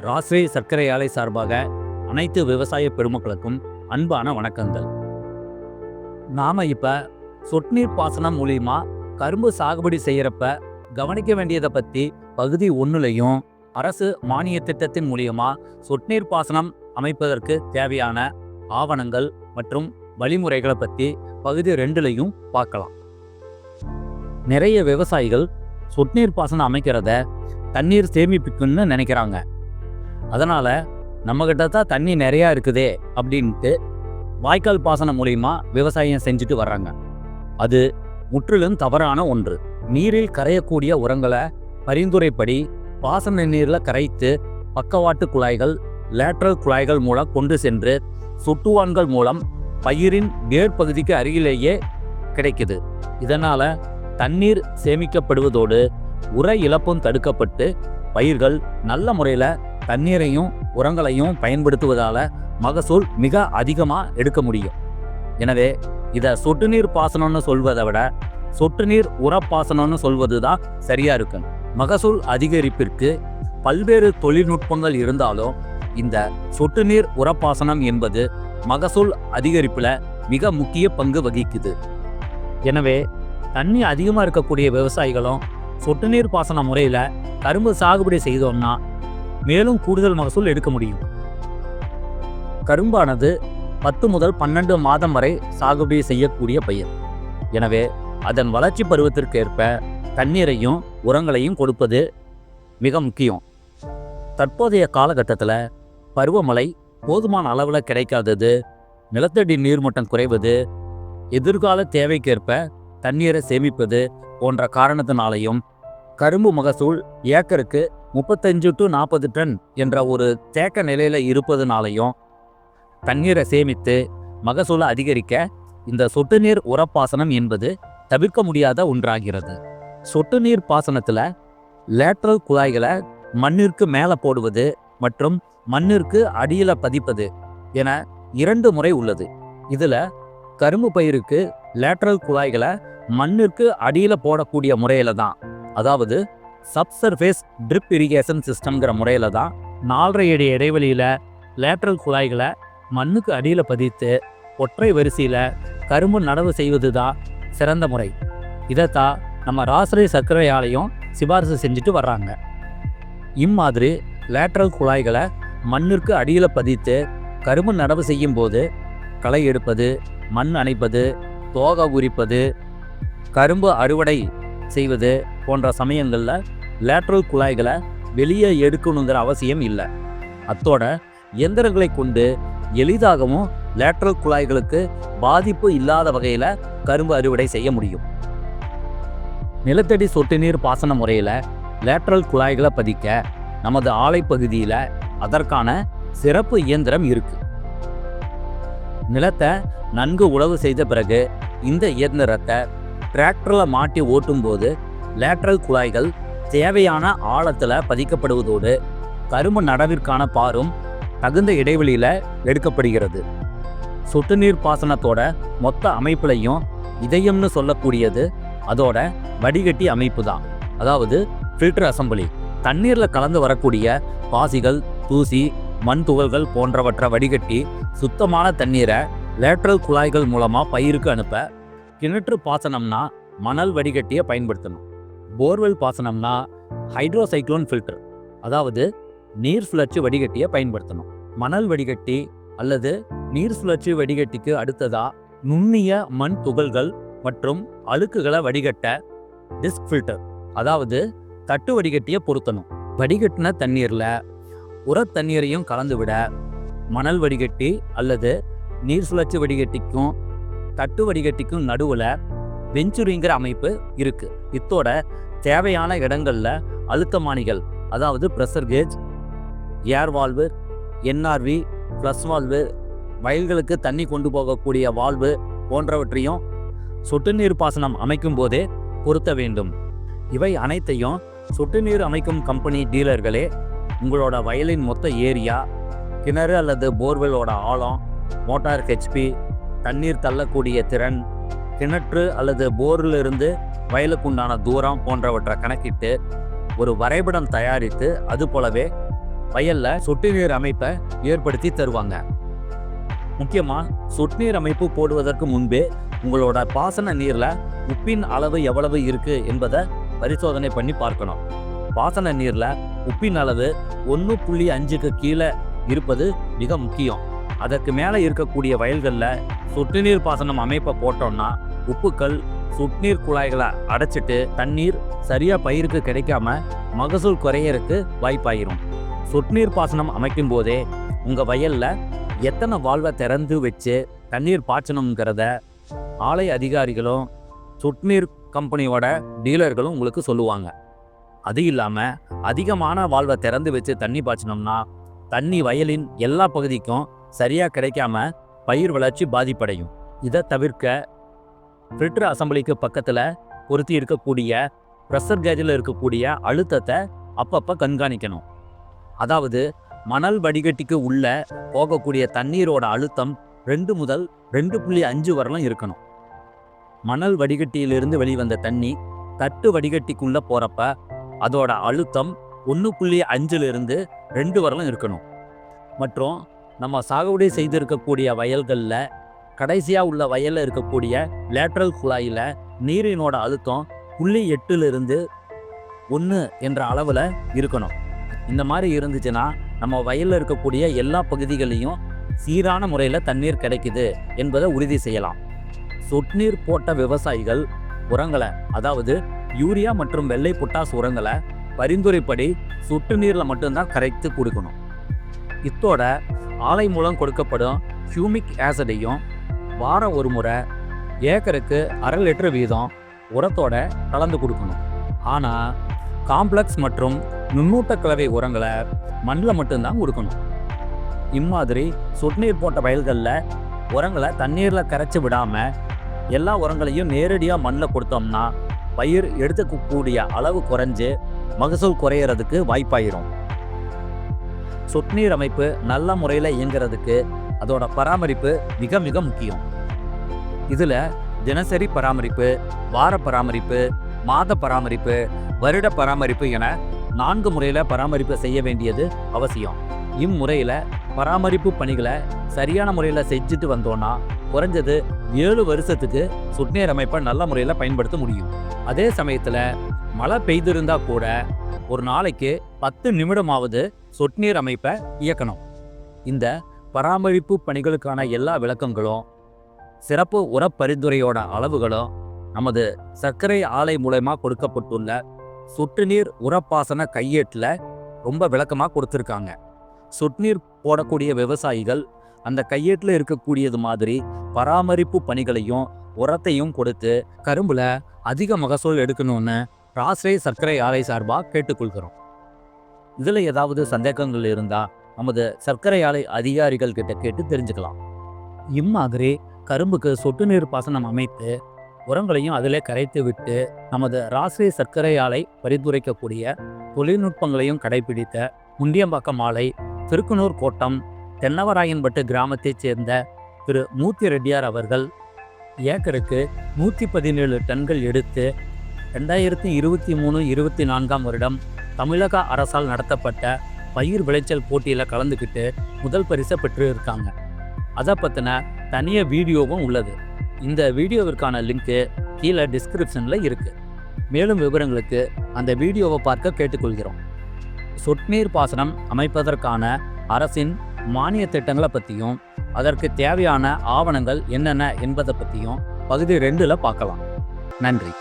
ராஸ்ரீ சர்க்கரை ஆலை சார்பாக அனைத்து விவசாய பெருமக்களுக்கும் அன்பான வணக்கங்கள். நாம இப்ப சொட்டுநீர் பாசனம் மூலியமா கரும்பு சாகுபடி செய்யறப்ப கவனிக்க வேண்டியதை பத்தி பகுதி 1லையும், அரசு மானிய திட்டத்தின் மூலியமா சொட்டுநீர் பாசனம் அமைப்பதற்கு தேவையான ஆவணங்கள் மற்றும் வழிமுறைகளை பத்தி பகுதி 2லையும் பார்க்கலாம். நிறைய விவசாயிகள் சொட்டுநீர் பாசனம் அமைக்கிறத தண்ணீர் சேமிப்புக்குன்னு நினைக்கிறாங்க. அதனால நம்மகிட்ட தான் தண்ணி நிறையா இருக்குதே அப்படின்ட்டு வாய்க்கால் பாசனம் மூலியமா விவசாயம் செஞ்சுட்டு வர்றாங்க. அது முற்றிலும் தவறான ஒன்று. நீரில் கரையக்கூடிய உரங்களை பரிந்துரைப்படி பாசன நீரில் கரைத்து பக்கவாட்டு குழாய்கள், லேட்ரல் குழாய்கள் மூலம் கொண்டு சென்று சொட்டுவான்கள் மூலம் பயிரின் வேர் பகுதிக்கு அருகிலேயே கிடைக்குது. இதனால தண்ணீர் சேமிக்கப்படுவதோடு உர இழப்பும் தடுக்கப்பட்டு பயிர்கள் நல்ல முறையில் தண்ணீரையும் உரங்களையும் பயன்படுத்துவதால மகசூல் மிக அதிகமாக எடுக்க முடியும். எனவே இதை சொட்டு நீர் பாசனம்னு சொல்வதை விட சொட்டு நீர் உரப்பாசனம்னு சொல்வது தான் சரியா இருக்கு. மகசூல் அதிகரிப்பிற்கு பல்வேறு தொழில்நுட்பங்கள் இருந்தாலும் இந்த சொட்டு நீர் உரப்பாசனம் என்பது மகசூல் அதிகரிப்புல மிக முக்கிய பங்கு வகிக்குது. எனவே தண்ணி அதிகமாக இருக்கக்கூடிய விவசாயிகளும் சொட்டு நீர் பாசன முறையில் கரும்பு சாகுபடி செய்தோம்னா மேலும் கூடுதல் மகசூல் எடுக்க முடியும். கரும்பானது 10 முதல் 12 மாதம் வரை சாகுபடி செய்யக்கூடிய பயிர். எனவே அதன் வளர்ச்சி பருவத்திற்கு ஏற்ப தண்ணீரையும் உரங்களையும் கொடுப்பது மிக முக்கியம். தற்போதைய காலகட்டத்தில் பருவமழை போதுமான அளவில் கிடைக்காதது, நிலத்தடி நீர்மட்டம் குறைவது, எதிர்கால தேவைக்கேற்ப தண்ணீரை சேமிப்பது போன்ற காரணத்தினாலையும் கரும்பு மகசூல் ஏக்கருக்கு 35 to 40 டன் என்ற ஒரு தேக்க நிலையில் இருப்பதுனாலையும் தண்ணீரை சேமித்து மகசூலை அதிகரிக்க இந்த சொட்டு நீர் உரப்பாசனம் என்பது தவிர்க்க முடியாத ஒன்றாகிறது. சொட்டு நீர் பாசனத்தில் லேட்ரல் குழாய்களை மண்ணிற்கு மேலே போடுவது மற்றும் மண்ணிற்கு அடியில் பதிப்பது என 2 முறை உள்ளது. இதில் கரும்பு பயிருக்கு லேட்ரல் குழாய்களை மண்ணிற்கு அடியில் போடக்கூடிய முறையில் தான், அதாவது சப்சர்ஃபேஸ் ட்ரிப் இரிகேஷன் சிஸ்டம்ங்கிற முறையில் தான் 4.5 அடி இடைவெளியில் லேட்ரல் குழாய்களை மண்ணுக்கு அடியில் பதித்து ஒற்றை வரிசையில் கரும்பு நடவு செய்வது தான் சிறந்த முறை. இதைத்தான் நம்ம ராஸ்ரீ சர்க்கரை ஆலையும் சிபாரிசு செஞ்சுட்டு வர்றாங்க. இம்மாதிரி லேட்ரல் குழாய்களை மண்ணிற்கு அடியில் பதித்து கரும்பு நடவு செய்யும் போது களை எடுப்பது, மண் அணைப்பது, தோகை உரிப்பது, கரும்பு அறுவடை செய்வது போன்ற சமயங்களில் லேட்ரல் குழாய்களை வெளியே எடுக்கணுங்கிற அவசியம் இல்லை. அத்தோட இயந்திரங்களை கொண்டு எளிதாகவும் லேட்ரல் குழாய்களுக்கு பாதிப்பு இல்லாத வகையில் கரும்பு அறுவடை செய்ய முடியும். நிலத்தடி சொட்டு நீர் பாசன முறையில் லேட்ரல் குழாய்களை பதிக்க நமது ஆலை பகுதியில் அதற்கான சிறப்பு இயந்திரம் இருக்கு. நிலத்தை நன்கு உழவு செய்த பிறகு இந்த இயந்திரத்தை டிராக்டரில் மாட்டி ஓட்டும் போது லேட்ரல் குழாய்கள் தேவையான ஆழத்தில் பதிக்கப்படுவதோடு கரும்பு நடவிற்கான பாரும் தகுந்த இடைவெளியில் எடுக்கப்படுகிறது. சொட்டு நீர் பாசனத்தோட மொத்த அமைப்புலையும் இதயம்னு சொல்லக்கூடியது அதோட வடிகட்டி அமைப்பு தான், அதாவது ஃபில்டர் அசம்பிளி. தண்ணீரில் கலந்து வரக்கூடிய பாசிகள், தூசி, மண் துகள்கள் போன்றவற்றை வடிகட்டி சுத்தமான தண்ணீரை லேட்ரல் குழாய்கள் மூலமாக பயிருக்கு அனுப்ப கிணற்று பாசனம்னா மணல் வடிகட்டியை பயன்படுத்தணும். போர்வெல் பாசனம்னா ஹைட்ரோசைக்ளோன் ஃபில்டர், அதாவது நீர் சுழற்சி வடிகட்டியை பயன்படுத்தணும். மணல் வடிகட்டி அல்லது நீர் சுழற்சி வடிகட்டிக்கு அடுத்ததா நுண்ணிய மண் துகள்கள் மற்றும் அழுக்குகளை வடிகட்ட டிஸ்க் ஃபில்டர், அதாவது தட்டு வடிகட்டியை பொருத்தணும். வடிகட்டின தண்ணீரில் உரத்தண்ணீரையும் கலந்து விட மணல் வடிகட்டி அல்லது நீர் சுழற்சி வடிகட்டிக்கும் தட்டு வடிகட்டிக்கும் நடுவில் வெஞ்சுரிங்கிற அமைப்பு இருக்கு. இத்தோட தேவையான இடங்கள்ல அழுத்தமானிகள், அதாவது ப்ரெஷர் கேஜ், ஏர் வால்வு, என்ஆர்வி, ஃப்ளஷ் வால்வு, வயல்களுக்கு தண்ணி கொண்டு போகக்கூடிய வால்வு போன்றவற்றையும் சொட்டு நீர் பாசனம் அமைக்கும் போதே பொருத்த வேண்டும். இவை அனைத்தையும் சொட்டு நீர் அமைக்கும் கம்பெனி டீலர்களே உங்களோட வயலின் மொத்த ஏரியா, கிணறு அல்லது போர்வெல்லோட ஆழம், மோட்டார் ஹெச்பி, தண்ணீர் தள்ளக்கூடிய திறன், கிணற்று அல்லது போரிலிருந்து வயலுக்குண்டான தூரம் போன்றவற்றை கணக்கிட்டு ஒரு வரைபடம் தயாரித்து அது போலவே வயல்ல சொட்டு நீர் அமைப்பை ஏற்படுத்தி தருவாங்க. முக்கியமா சொட்டு நீர் அமைப்பு போடுவதற்கு முன்பே உங்களோட பாசன நீர்ல உப்பின் அளவு எவ்வளவு இருக்கு என்பதை பரிசோதனை பண்ணி பார்க்கணும். பாசன நீர்ல உப்பின் அளவு 1.5க்கு கீழே இருப்பது மிக முக்கியம். அதற்கு மேலே இருக்கக்கூடிய வயல்களில் சொட்டு நீர் பாசனம் அமைப்பை போட்டோம்னா உப்புக்கள் சொட்டுநீர் குழாய்களை அடைச்சிட்டு தண்ணீர் சரியா பயிருக்கு கிடைக்காம மகசூல் குறையறதுக்கு வாய்ப்பாயிரும். சொட்டுநீர் பாசனம் அமைக்கும் போதே உங்க வயல்ல எத்தனை வால்வை திறந்து வச்சு தண்ணீர் பாய்ச்சணுங்கிறத ஆலை அதிகாரிகளும் சொட்டுநீர் கம்பெனியோட டீலர்களும் உங்களுக்கு சொல்லுவாங்க. அது இல்லாம அதிகமான வால்வை திறந்து வச்சு தண்ணி பாய்ச்சணும்னா தண்ணி வயலின் எல்லா பகுதிக்கும் சரியா கிடைக்காம பயிர் வளர்ச்சி பாதிப்படையும். இதை தவிர்க்க ஃபில்டர் அசம்பிளிக்கு பக்கத்துல பொருத்தி இருக்கக்கூடிய ப்ரெஷர் கேஜில் இருக்கக்கூடிய அழுத்தத்தை அப்பப்போ கண்காணிக்கணும். அதாவது மணல் வடிகட்டிக்கு உள்ள போகக்கூடிய தண்ணீரோட அழுத்தம் 2 முதல் 2.5 வரலாம் இருக்கணும். மணல் வடிகட்டியிலிருந்து வெளிவந்த தண்ணி தட்டு வடிகட்டிக்குள்ள போறப்ப அதோட அழுத்தம் 1.5லிருந்து 2 வரலாம் இருக்கணும். மற்றும் நம்ம சாகுபடி செய்திருக்கக்கூடிய வயல்களில் கடைசியாக உள்ள வயலில் இருக்கக்கூடிய லேட்ரல் குழாயில் நீரினோட அழுத்தம் 0.8லிருந்து 1 என்ற அளவில் இருக்கணும். இந்த மாதிரி இருந்துச்சுன்னா நம்ம வயலில் இருக்கக்கூடிய எல்லா பகுதிகளையும் சீரான முறையில் தண்ணீர் கிடைக்குது என்பதை உறுதி செய்யலாம். சொட்டுநீர் போட்ட விவசாயிகள் உரங்களை, அதாவது யூரியா மற்றும் வெள்ளை பொட்டாஸ் உரங்களை பரிந்துரைப்படி சொட்டு நீரில் மட்டும்தான் கரைத்து கொடுக்கணும். இத்தோட ஆலை மூலம் கொடுக்கப்படும் ஹியூமிக் ஆசிடையும் வாரம் ஒரு முறை ஏக்கருக்கு 1/2 லிட்டர் வீதம் உரத்தோட கலந்து கொடுக்கணும். ஆனால் காம்ப்ளெக்ஸ் மற்றும் நுண்ணூட்ட கலவை உரங்களை மண்ணில் மட்டும்தான் கொடுக்கணும். இம்மாதிரி சொட்டுநீர் போட்ட வயல்களில் உரங்களை தண்ணீரில் கரைச்சி விடாமல் எல்லா உரங்களையும் நேரடியாக மண்ணில் கொடுத்தோம்னா பயிர் எடுத்துக்கக்கூடிய அளவு குறைஞ்சு மகசூல் குறையிறதுக்கு வாய்ப்பாயிரும். சொட்டுநீர் அமைப்பு நல்ல முறையில் இயங்குறதுக்கு அதோட பராமரிப்பு மிக மிக முக்கியம். இதில் தினசரி பராமரிப்பு, வார பராமரிப்பு, மாத பராமரிப்பு, வருட பராமரிப்பு என 4 முறையில் பராமரிப்பு செய்ய வேண்டியது அவசியம். இம்முறையில் பராமரிப்பு பணிகளை சரியான முறையில் செஞ்சுட்டு வந்தோன்னா குறைஞ்சது 7 வருஷத்துக்கு சொட்டுநீர் அமைப்பை நல்ல முறையில் பயன்படுத்த முடியும். அதே சமயத்தில் மழை பெய்திருந்தா கூட ஒரு நாளைக்கு 10 நிமிடமாவது சொட்டுநீர் அமைப்பை இயக்கணும். இந்த பராமரிப்பு பணிகளுக்கான எல்லா விளக்கங்களும் சிறப்பு உர பரிந்துரையோட அளவுகளும் நமது சர்க்கரை ஆலை மூலமா கொடுக்கப்பட்டுள்ள சொட்டுநீர் உரப்பாசன கையேட்டில் ரொம்ப விளக்கமாக கொடுத்துருக்காங்க. சொட்டுநீர் போடக்கூடிய விவசாயிகள் அந்த கையேட்டில் இருக்கக்கூடியது மாதிரி பராமரிப்பு பணிகளையும் உரத்தையும் கொடுத்து கரும்புல அதிக மகசூல் எடுக்கணும்னு ராஷ்டிரிய சர்க்கரை ஆலை சார்பாக கேட்டுக்கொள்கிறோம். இதில் ஏதாவது சந்தேகங்கள் இருந்தால் நமது சர்க்கரை ஆலை அதிகாரிகள் கிட்ட கேட்டு தெரிஞ்சுக்கலாம். இம்மாதிரி கரும்புக்கு சொட்டு நீர் பாசனம் அமைத்து உரங்களையும் அதிலே கரைத்து விட்டு நமது ராஷ்டிரிய சர்க்கரை ஆலை பரிந்துரைக்கக்கூடிய தொழில்நுட்பங்களையும் கடைபிடித்த முண்டியம்பாக்கம் ஆலை திருக்குனூர் கோட்டம் தென்னவராயன்பட்டு கிராமத்தைச் சேர்ந்த திரு மூர்த்தி ரெட்டியார் அவர்கள் ஏக்கருக்கு 117 டன்கள் எடுத்து 2023-24 வருடம் தமிழக அரசால் நடத்தப்பட்ட பயிர் விளைச்சல் போட்டியில் கலந்துக்கிட்டு முதல் பரிசை பெற்று இருக்காங்க. அதை பற்றின தனிய வீடியோவும் உள்ளது. இந்த வீடியோவிற்கான லிங்க்கு கீழே டிஸ்கிரிப்ஷனில் இருக்குது. மேலும் விவரங்களுக்கு அந்த வீடியோவை பார்க்க கேட்டுக்கொள்கிறோம். சொட்டுநீர் பாசனம் அமைப்பதற்கான அரசின் மானிய திட்டங்களை பற்றியும் அதற்கு தேவையான ஆவணங்கள் என்னென்ன என்பதை பற்றியும் பகுதி 2ல் பார்க்கலாம். நன்றி.